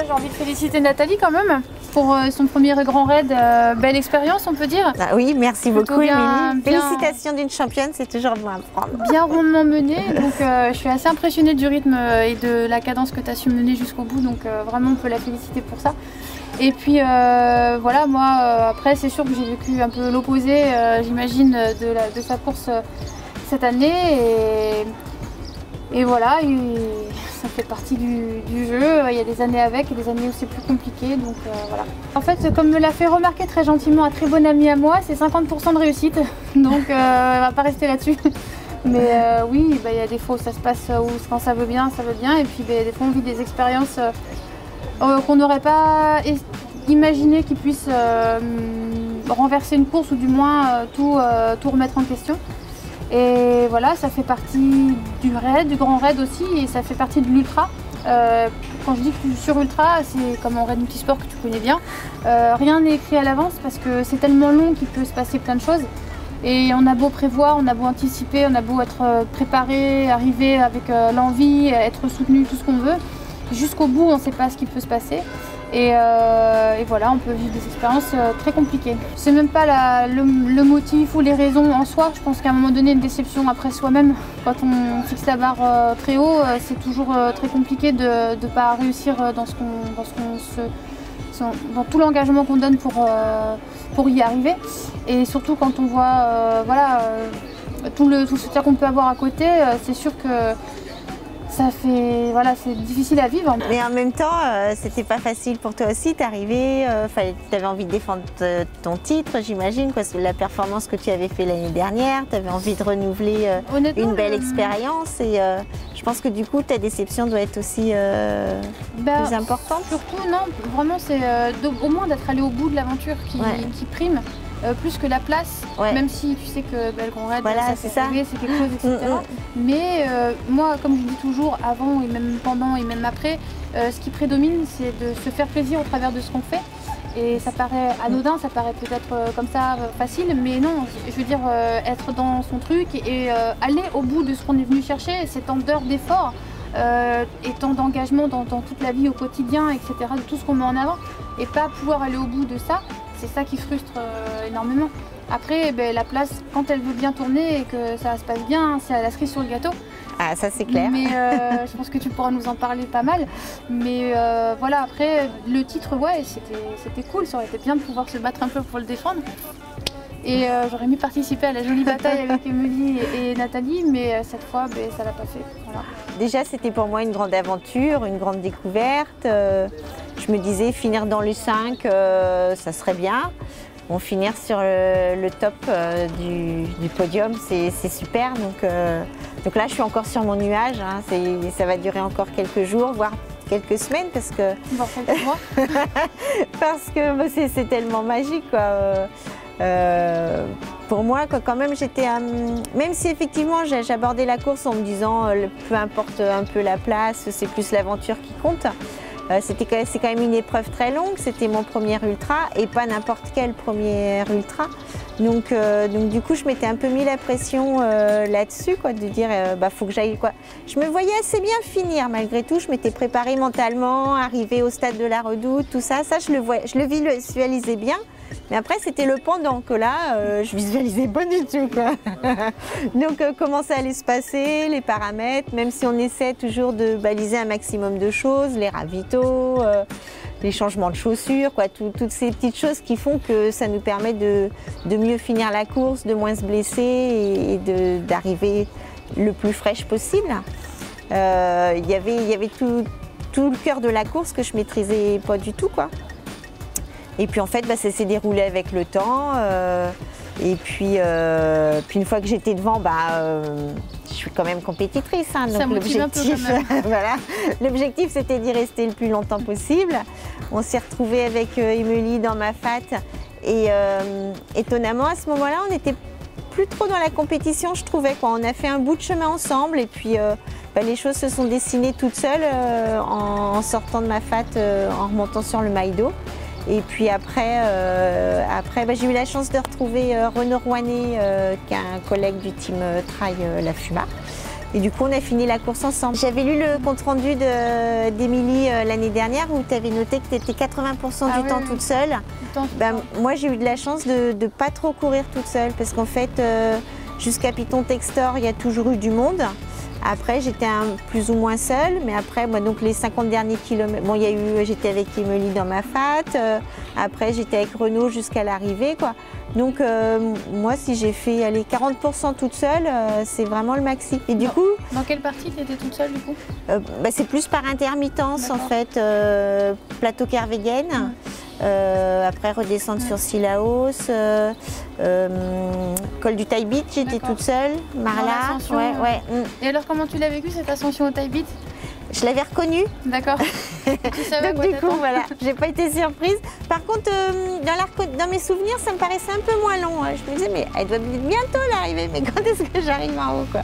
j'ai envie de féliciter Nathalie quand même pour son premier grand raid. Belle expérience, on peut dire. Ah oui, merci Plutôt beaucoup, bien, Émilie. Félicitations d'une championne, c'est toujours bon à prendre. Bien rondement menée, donc je suis assez impressionnée du rythme et de la cadence que tu as su mener jusqu'au bout, donc vraiment on peut la féliciter pour ça. Et puis voilà, moi après c'est sûr que j'ai vécu un peu l'opposé, j'imagine, de sa course cette année. Et voilà, ça fait partie du jeu. Il y a des années avec et des années où c'est plus compliqué, donc voilà. En fait, comme me l'a fait remarquer très gentiment un très bon ami à moi, c'est 50% de réussite, donc on va pas rester là-dessus. Mais oui, il y a des fois où ça se passe, où quand ça veut bien, et puis des fois on vit des expériences qu'on n'aurait pas imaginé qu'ils puissent renverser une course ou du moins tout remettre en question. Et voilà, ça fait partie du raid, du grand raid aussi, et ça fait partie de l'ultra. Quand je dis que sur ultra, c'est comme en raid multisport que tu connais bien. Rien n'est écrit à l'avance parce que c'est tellement long qu'il peut se passer plein de choses. Et on a beau prévoir, on a beau anticiper, on a beau être préparé, arriver avec l'envie, être soutenu, tout ce qu'on veut. Jusqu'au bout, on ne sait pas ce qui peut se passer. Et voilà, on peut vivre des expériences très compliquées. C'est même pas le motif ou les raisons en soi. Je pense qu'à un moment donné, une déception après soi-même, quand on fixe la barre très haut, c'est toujours très compliqué de ne pas réussir dans dans tout l'engagement qu'on donne pour y arriver. Et surtout quand on voit tout le soutien qu'on peut avoir à côté, c'est sûr que ça fait, voilà, c'est difficile à vivre. Mais en même temps, c'était pas facile pour toi aussi, t'es arrivé, tu avais envie de défendre ton titre, j'imagine, parce que la performance que tu avais fait l'année dernière, tu avais envie de renouveler une belle expérience et je pense que du coup ta déception doit être aussi plus importante. Surtout, non, vraiment c'est au moins d'être allé au bout de l'aventure qui prime. Plus que la place, même si tu sais que le Grand Raid, voilà, c'est quelque chose, etc. Mais moi, comme je dis toujours, avant et même pendant et même après, ce qui prédomine, c'est de se faire plaisir au travers de ce qu'on fait. Et ça paraît anodin, ça paraît peut-être comme ça facile, mais non, je veux dire être dans son truc et aller au bout de ce qu'on est venu chercher, c'est tant d'heures d'effort. Et tant d'engagement dans toute la vie au quotidien, etc., de tout ce qu'on met en avant, et pas pouvoir aller au bout de ça, c'est ça qui frustre énormément. Après, la place, quand elle veut bien tourner et que ça se passe bien, c'est la cerise sur le gâteau. Ah, ça c'est clair. Mais je pense que tu pourras nous en parler pas mal. Mais voilà, après, le titre, ouais, c'était cool, ça aurait été bien de pouvoir se battre un peu pour le défendre. Et j'aurais aimé participer à la jolie bataille avec Émilie et Nathalie, mais cette fois, ça l'a pas fait. Voilà. Déjà, c'était pour moi une grande aventure, une grande découverte. Je me disais, finir dans les 5, ça serait bien. Bon, finir sur le top du podium, c'est super. Donc là, je suis encore sur mon nuage. Hein. Ça va durer encore quelques jours, voire quelques semaines, parce que parce que c'est tellement magique, quoi. Pour moi, quand même, même si effectivement j'abordais la course en me disant peu importe un peu la place, c'est plus l'aventure qui compte. C'est quand même une épreuve très longue, c'était mon premier ultra et pas n'importe quel premier ultra. Donc du coup, je m'étais un peu mis la pression là-dessus, quoi, de dire faut que j'aille, quoi. Je me voyais assez bien finir malgré tout, je m'étais préparée mentalement, arriver au stade de la Redoute, tout ça, je le visualisais bien. Mais après, c'était le pendant que là, je visualisais pas du tout, quoi. Donc, comment ça allait se passer, les paramètres, même si on essaie toujours de baliser un maximum de choses, les ravitaux, les changements de chaussures, quoi, toutes ces petites choses qui font que ça nous permet de mieux finir la course, de moins se blesser et d'arriver le plus fraîche possible. Il y avait tout le cœur de la course que je maîtrisais pas du tout, quoi. Et puis en fait, ça s'est déroulé avec le temps. Et puis une fois que j'étais devant, je suis quand même compétitrice. Hein, donc l'objectif, voilà, l'objectif, c'était d'y rester le plus longtemps possible. On s'est retrouvés avec Émilie dans ma fat. Et étonnamment, à ce moment-là, on n'était plus trop dans la compétition, je trouvais, quoi. On a fait un bout de chemin ensemble. Et puis les choses se sont dessinées toutes seules en sortant de ma fat, en remontant sur le Maïdo. Et puis après, j'ai eu la chance de retrouver Renaud Rouanet, qui est un collègue du team Trail La Fuma. Et du coup, on a fini la course ensemble. J'avais lu le compte-rendu d'Émilie l'année dernière où tu avais noté que tu étais 80% du temps toute seule. Moi, j'ai eu de la chance de ne pas trop courir toute seule parce qu'en fait, jusqu'à Piton Textor, il y a toujours eu du monde. Après, j'étais plus ou moins seule, mais après, moi, donc les 50 derniers kilomètres, bon, j'étais avec Émilie dans ma fat, après j'étais avec Renaud jusqu'à l'arrivée, quoi. Donc moi, si j'ai fait aller 40% toute seule, c'est vraiment le maxi. Et du coup, dans quelle partie tu étais toute seule du coup? C'est plus par intermittence en fait, plateau Kervegen. Après redescendre sur Sillaos, col du Taibit, j'étais toute seule, Marla. Ouais. Et alors comment tu l'as vécu cette ascension au Taibit? Je l'avais reconnue. D'accord. Donc du coup voilà, j'ai pas été surprise. Par contre, dans mes souvenirs, ça me paraissait un peu moins long. Je me disais mais elle doit bientôt l'arrivée, mais quand est-ce que j'arrive en haut quoi?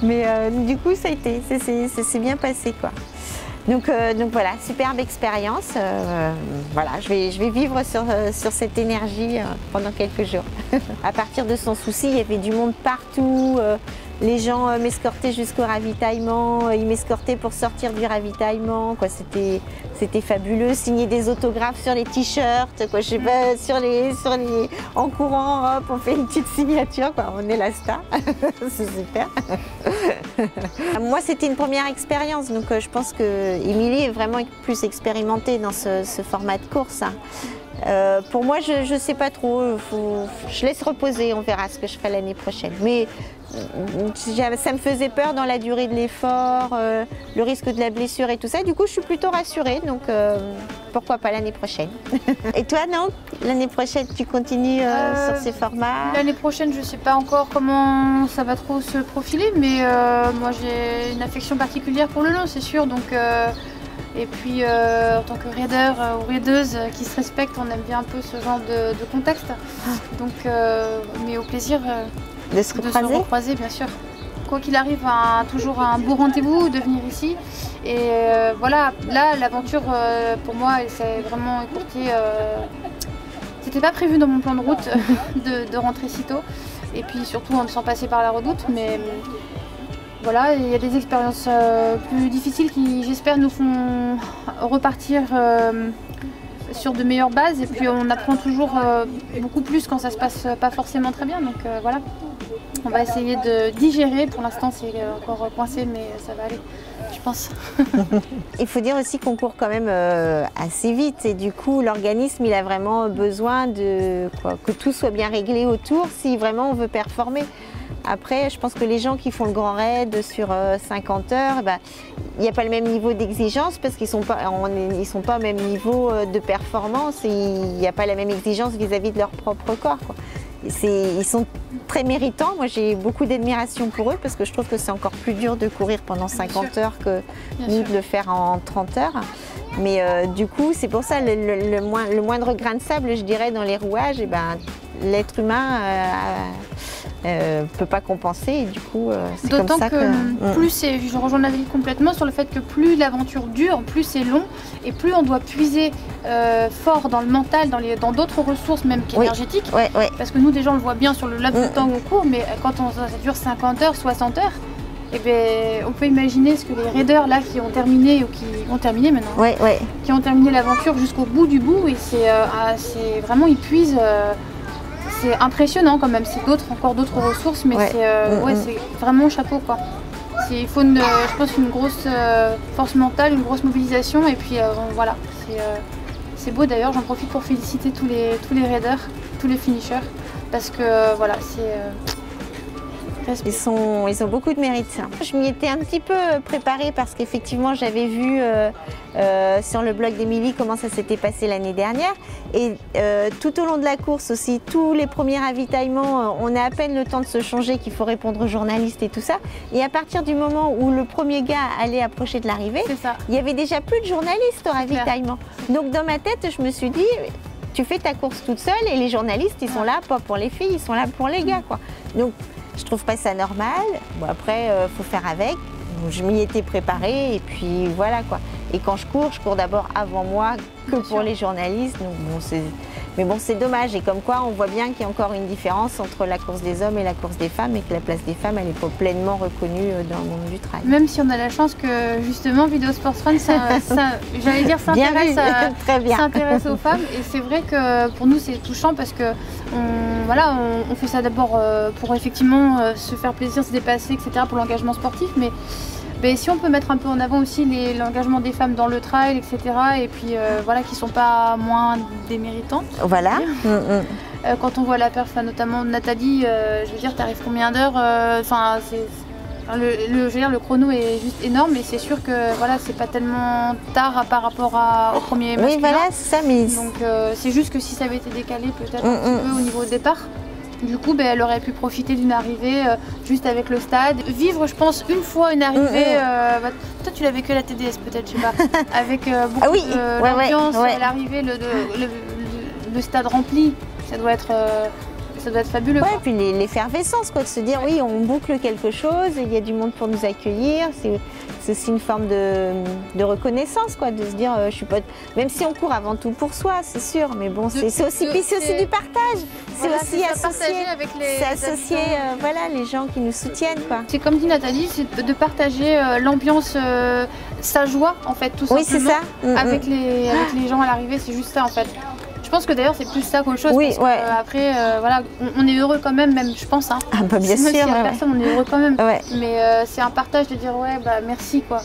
Mais du coup ça a été, c'est bien passé quoi. Donc voilà, superbe expérience. Voilà, je vais vivre sur cette énergie pendant quelques jours. À partir de Sans Souci, il y avait du monde partout. Les gens m'escortaient jusqu'au ravitaillement, ils m'escortaient pour sortir du ravitaillement. C'était fabuleux. Signer des autographes sur les t-shirts, je sais pas, en courant, hop, on fait une petite signature, quoi. On est la star. C'est super. Moi, c'était une première expérience, donc je pense que Émilie est vraiment plus expérimentée dans ce format de course. Pour moi, je ne sais pas trop, je laisse reposer, on verra ce que je ferai l'année prochaine. Mais ça me faisait peur dans la durée de l'effort, le risque de la blessure et tout ça. Du coup, je suis plutôt rassurée, donc pourquoi pas l'année prochaine. Et toi, non? L'année prochaine, tu continues sur ces formats? L'année prochaine, je ne sais pas encore comment ça va trop se profiler, mais moi, j'ai une affection particulière pour le long, c'est sûr. Donc, et puis, en tant que raider ou raideuse qui se respecte, on aime bien un peu ce genre de contexte. Donc, mais au plaisir de se recroiser, bien sûr. Quoi qu'il arrive, toujours un beau rendez-vous de venir ici. Et voilà, là, l'aventure, pour moi, elle s'est vraiment écourtée. C'était pas prévu dans mon plan de route de rentrer si tôt. Et puis surtout en sans passer par la Redoute. Mais voilà, il y a des expériences plus difficiles qui, j'espère, nous font repartir sur de meilleures bases. Et puis on apprend toujours beaucoup plus quand ça se passe pas forcément très bien. Donc voilà, on va essayer de digérer. Pour l'instant, c'est encore coincé, mais ça va aller, je pense. Il faut dire aussi qu'on court quand même assez vite. Et du coup, l'organisme, il a vraiment besoin que tout soit bien réglé autour si vraiment on veut performer. Après, je pense que les gens qui font le grand raid sur 50 heures, il n'y a pas le même niveau d'exigence parce qu'ils ne sont pas au même niveau de performance et il n'y a pas la même exigence vis-à-vis de leur propre corps, quoi. Ils sont très méritants. Moi, j'ai beaucoup d'admiration pour eux parce que je trouve que c'est encore plus dur de courir pendant 50 heures que nous de le faire en 30 heures. Mais du coup, c'est pour ça le moindre grain de sable, je dirais, dans les rouages, l'être humain peut pas compenser et du coup c'est comme ça que plus je rejoins Nathalie complètement sur le fait que plus l'aventure dure, plus c'est long et plus on doit puiser fort dans le mental, dans d'autres ressources même qu'énergétiques. Parce que nous déjà on le voit bien sur le laps de temps où on court, mais quand ça dure 50 heures, 60 heures, on peut imaginer ce que les raiders là qui ont terminé ou qui ont terminé maintenant, qui ont terminé l'aventure jusqu'au bout du bout, et c'est vraiment, ils puisent. C'est impressionnant quand même, c'est encore d'autres ressources, mais c'est vraiment chapeau quoi. Il faut je pense une grosse force mentale, une grosse mobilisation, et puis voilà, c'est beau. D'ailleurs, j'en profite pour féliciter tous les raiders, tous les finishers, parce que voilà, ils ont beaucoup de mérite. Je m'y étais un petit peu préparée parce qu'effectivement j'avais vu sur le blog d'Émilie comment ça s'était passé l'année dernière, et tout au long de la course aussi, tous les premiers ravitaillements, on a à peine le temps de se changer qu'il faut répondre aux journalistes et tout ça, et à partir du moment où le premier gars allait approcher de l'arrivée, il y avait déjà plus de journalistes au ravitaillement. Donc dans ma tête je me suis dit, tu fais ta course toute seule et les journalistes ils sont là pas pour les filles, ils sont là pour les gars quoi. Donc je trouve pas ça normal. Bon, après, faut faire avec. Donc, je m'y étais préparée et puis voilà quoi. Et quand je cours d'abord avant moi que pour les journalistes. Donc, bon, Mais bon, c'est dommage. Et comme quoi, on voit bien qu'il y a encore une différence entre la course des hommes et la course des femmes et que la place des femmes, elle n'est pas pleinement reconnue dans le monde du trail. Même si on a la chance que justement Video Sports Run, j'allais dire, s'intéresse aux femmes. Et c'est vrai que pour nous, c'est touchant parce que on fait ça d'abord pour effectivement se faire plaisir, se dépasser, etc. pour l'engagement sportif. Mais si on peut mettre un peu en avant aussi l'engagement des femmes dans le trail, etc. Et puis voilà, qui ne sont pas moins déméritantes. Voilà. Quand on voit la perf, notamment Nathalie, je veux dire, tu arrives combien d'heures le chrono est juste énorme, et c'est sûr que voilà, c'est pas tellement tard par rapport au premier masculin. Oui, voilà, c'est ça. Mais... Donc c'est juste que si ça avait été décalé peut-être un petit peu au niveau départ, du coup, elle aurait pu profiter d'une arrivée juste avec le stade. Vivre, je pense, une fois une arrivée, toi tu l'as vécu à la TDS peut-être, je sais pas, avec beaucoup d'ambiance, l'arrivée, le stade rempli, ça doit être fabuleux. Ouais, puis l'effervescence, quoi, de se dire oui, on boucle quelque chose, il y a du monde pour nous accueillir. C'est aussi une forme de reconnaissance, quoi, de se dire je suis pas, même si on court avant tout pour soi, c'est sûr, mais bon, c'est aussi du partage. Voilà, c'est aussi associer voilà, les gens qui nous soutiennent, quoi. C'est comme dit Nathalie, c'est de partager l'ambiance, sa joie en fait, tout simplement. Oui, c'est ça. Avec les gens à l'arrivée, c'est juste ça en fait. Je pense que d'ailleurs c'est plus ça qu'autre chose, parce qu'après voilà, on est heureux quand même je pense. Hein. Ah bah bien sûr. Même si y a personne, on est heureux quand même. Ouais. Mais c'est un partage de dire merci quoi.